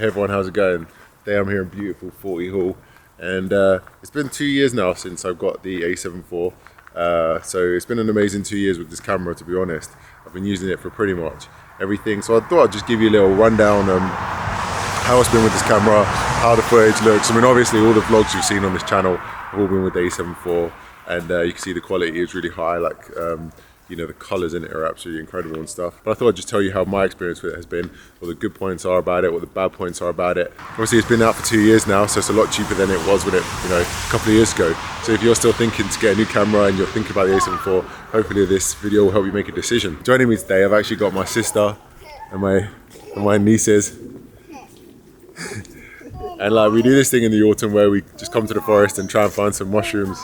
Hey everyone, how's it going? Today I'm here in beautiful 40 Hall, and it's been 2 years now since I've got the A7IV. So it's been an amazing 2 years with this camera, to be honest. I've been using it for pretty much everything. So I thought I'd just give you a little rundown how it's been with this camera, how the footage looks. I mean, obviously all the vlogs you've seen on this channel have all been with the A7IV, and you can see the quality is really high. Like, you know, the colours in it are absolutely incredible and stuff. But I thought I'd just tell you how my experience with it has been, what the good points are about it, what the bad points are about it. Obviously it's been out for 2 years now, so it's a lot cheaper than it was when it, you know, a couple of years ago. So if you're still thinking to get a new camera and you're thinking about the A7IV, hopefully this video will help you make a decision. Joining me today, I've actually got my sister and my nieces. And like, we do this thing in the autumn where we just come to the forest and try and find some mushrooms,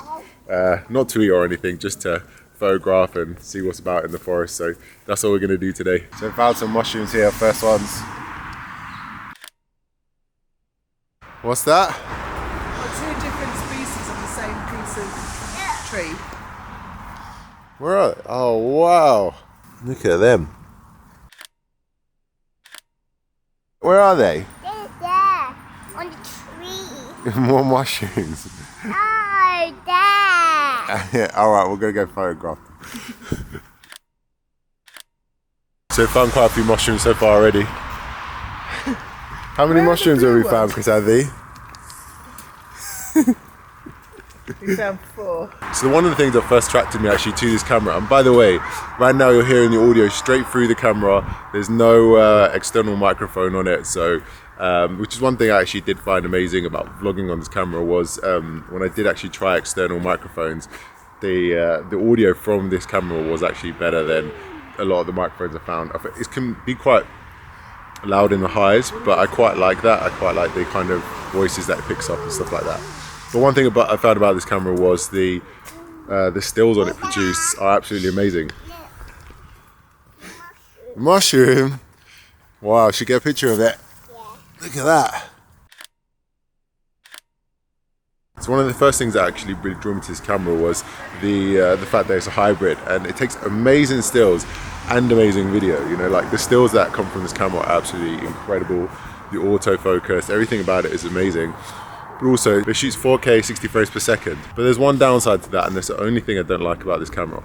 not to eat or anything, just to photograph and see what's about in the forest. So that's what we're going to do today. So I found some mushrooms here, first ones. What's that? Well, 2 different species of the same piece of tree. Where are they? Oh wow, look at them. Where are they? They're there, on the tree. More mushrooms. Oh, there. Alright, we're going to go photograph them. So we've found quite a few mushrooms so far already. How many mushrooms have we found, Chris Andy? We found 4. So one of the things that first attracted me actually to this camera, and by the way, right now you're hearing the audio straight through the camera. There's no external microphone on it, so which is one thing I actually did find amazing about vlogging on this camera was when I did actually try external microphones, the audio from this camera was actually better than a lot of the microphones I found. It can be quite loud in the highs, but I quite like that. I quite like the kind of voices that it picks up and stuff like that. But one thing I found about this camera was the stills on it produced are absolutely amazing. Mushroom! Wow, should get a picture of it. Look at that. So one of the first things that actually really drew me to this camera was the fact that it's a hybrid, and it takes amazing stills and amazing video. You know, like the stills that come from this camera are absolutely incredible. The autofocus, everything about it is amazing. But also, it shoots 4K 60 frames per second. But there's one downside to that, and that's the only thing I don't like about this camera.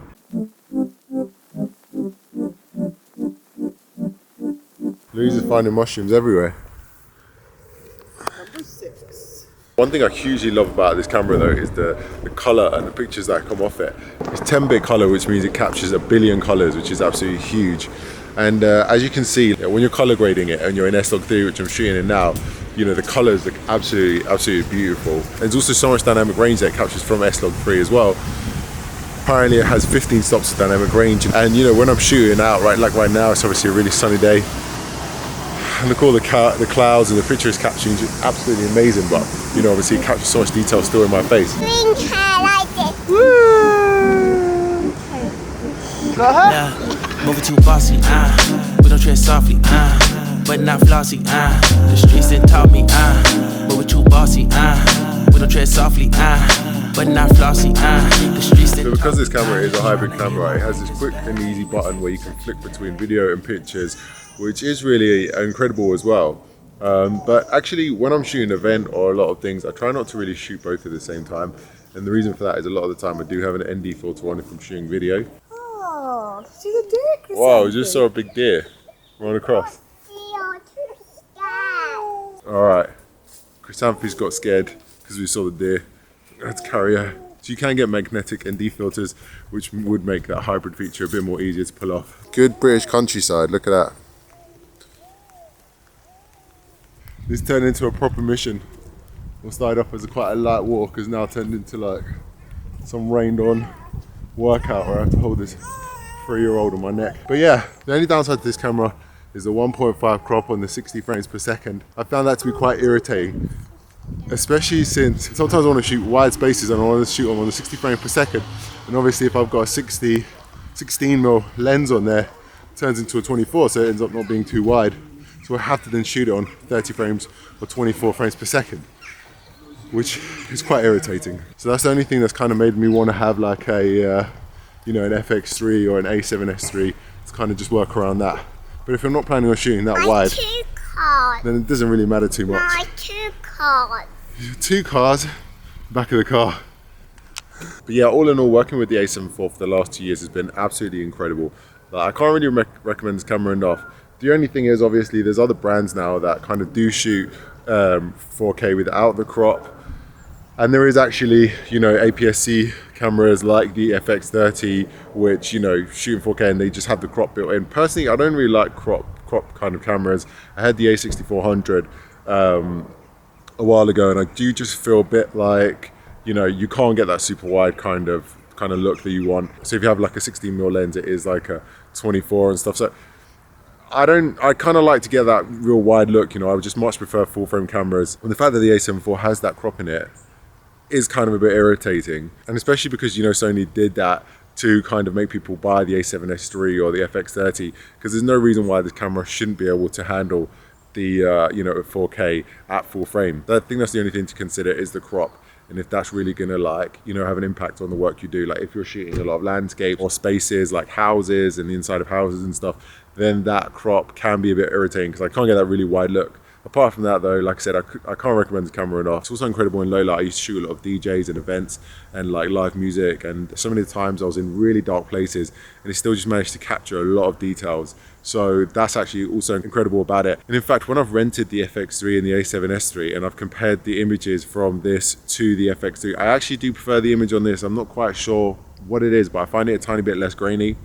Louise is finding mushrooms everywhere. Number 6. One thing I hugely love about this camera though is the colour and the pictures that come off it. It's 10-bit colour, which means it captures 1 billion colours, which is absolutely huge. And as you can see, when you're colour grading it and you're in S-Log3, which I'm shooting in now, you know, the colours look absolutely beautiful. There's also so much dynamic range that it captures from S-Log3 as well. Apparently it has 15 stops of dynamic range. And you know, when I'm shooting out, like right now, it's obviously a really sunny day. And look, all the clouds and the picture is capturing absolutely amazing, but you know, obviously it captures so much detail still in my face. Green car like it. Woo! Yeah, moving too bossy, we don't tread softly, but not flossy, the streets didn't taught me, moving too bossy, we don't tread softly, but not flossy, the streets didn't. So because this camera is a hybrid camera, it has this quick and easy button where you can flick between video and pictures, which is really incredible as well. But actually, when I'm shooting an event or a lot of things, I try not to really shoot both at the same time. And the reason for that is a lot of the time I do have an ND filter on if I'm shooting video. Oh, see the deer, Chris? Wow, we just saw a big deer run across. Alright, Chrysanthemum's got scared because we saw the deer. Let's carry her. So you can get magnetic ND filters, which would make that hybrid feature a bit more easier to pull off. Good British countryside, look at that. This turned into a proper mission. What started off as quite a light walk has now turned into like some rained on workout where I have to hold this 3-year-old on my neck. But yeah, the only downside to this camera is the 1.5 crop on the 60 frames per second. I found that to be quite irritating, especially since sometimes I want to shoot wide spaces and I want to shoot them on the 60 frames per second. And obviously if I've got a 16mm lens on there, it turns into a 24, so it ends up not being too wide. So I have to then shoot it on 30 frames or 24 frames per second, which is quite irritating. So that's the only thing that's kind of made me want to have like a, you know, an FX3 or an A7S III to kind of just work around that. But if I'm not planning on shooting that wide, cars. then it doesn't really matter too much. My 2 cars. 2 cars, back of the car. But yeah, all in all, working with the A7IV for the last 2 years has been absolutely incredible. Like, I can't really recommend this camera enough. The only thing is, obviously, there's other brands now that kind of do shoot 4K without the crop. And there is actually, you know, APS-C cameras like the FX30, which, you know, shoot in 4K and they just have the crop built in. Personally, I don't really like crop kind of cameras. I had the A6400 a while ago, and I do just feel a bit like, you know, you can't get that super wide kind of look that you want. So if you have like a 16mm lens, it is like a 24 and stuff. So I kind of like to get that real wide look, you know. I would just much prefer full frame cameras. And the fact that the A7IV has that crop in it is kind of a bit irritating. And especially because, you know, Sony did that to kind of make people buy the A7S III or the FX30, because there's no reason why this camera shouldn't be able to handle the, you know, 4K at full frame. I think that's the only thing to consider is the crop. And if that's really gonna, like, you know, have an impact on the work you do, like if you're shooting a lot of landscape or spaces like houses and the inside of houses and stuff, then that crop can be a bit irritating because I can't get that really wide look. Apart from that though, like I said, I can't recommend this camera enough. It's also incredible in low light. I used to shoot a lot of DJs and events and like live music, and so many times I was in really dark places and it still just managed to capture a lot of details. So that's actually also incredible about it. And in fact, when I've rented the FX3 and the A7S III and I've compared the images from this to the FX3, I actually do prefer the image on this. I'm not quite sure what it is, but I find it a tiny bit less grainy.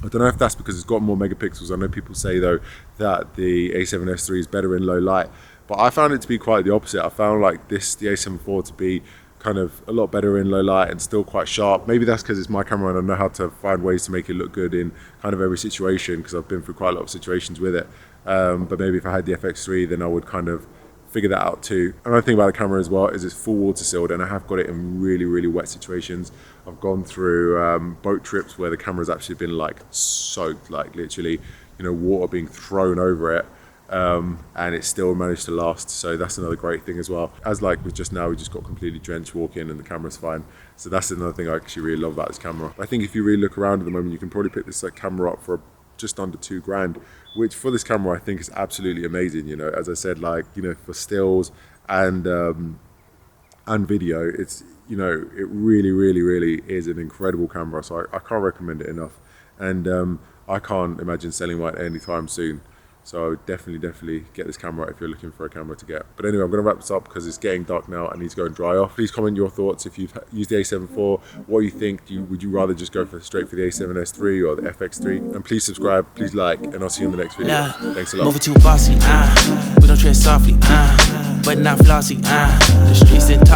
I don't know if that's because it's got more megapixels. I know people say though that the A7S III is better in low light, but I found it to be quite the opposite. I found like the A7IV to be kind of a lot better in low light and still quite sharp. Maybe that's because it's my camera and I know how to find ways to make it look good in kind of every situation, because I've been through quite a lot of situations with it. But maybe if I had the FX3, then I would kind of figure that out too. Another thing about the camera as well is it's full water sealed, and I have got it in really, really wet situations. I've gone through boat trips where the camera's actually been like soaked, like literally, you know, water being thrown over it. And it still managed to last, so that's another great thing as well. As like with just now, we just got completely drenched walking and the camera's fine, so that's another thing I actually really love about this camera. I think if you really look around at the moment, you can probably pick this camera up for just under $2,000, which for this camera I think is absolutely amazing. You know, as I said, like, you know, for stills and video, it's, you know, it really, really, really is an incredible camera. So I can't recommend it enough, and I can't imagine selling mine anytime soon. So I would definitely get this camera if you're looking for a camera to get. But anyway, I'm going to wrap this up because it's getting dark now. I need to go and dry off. Please comment your thoughts if you've used the A7IV. What you think? Would you rather just go straight for the A7S III or the FX3? And please subscribe, please like, and I'll see you in the next video. Thanks a lot. Moving too bossy, we don't tread softly, but not flossy, the streets didn't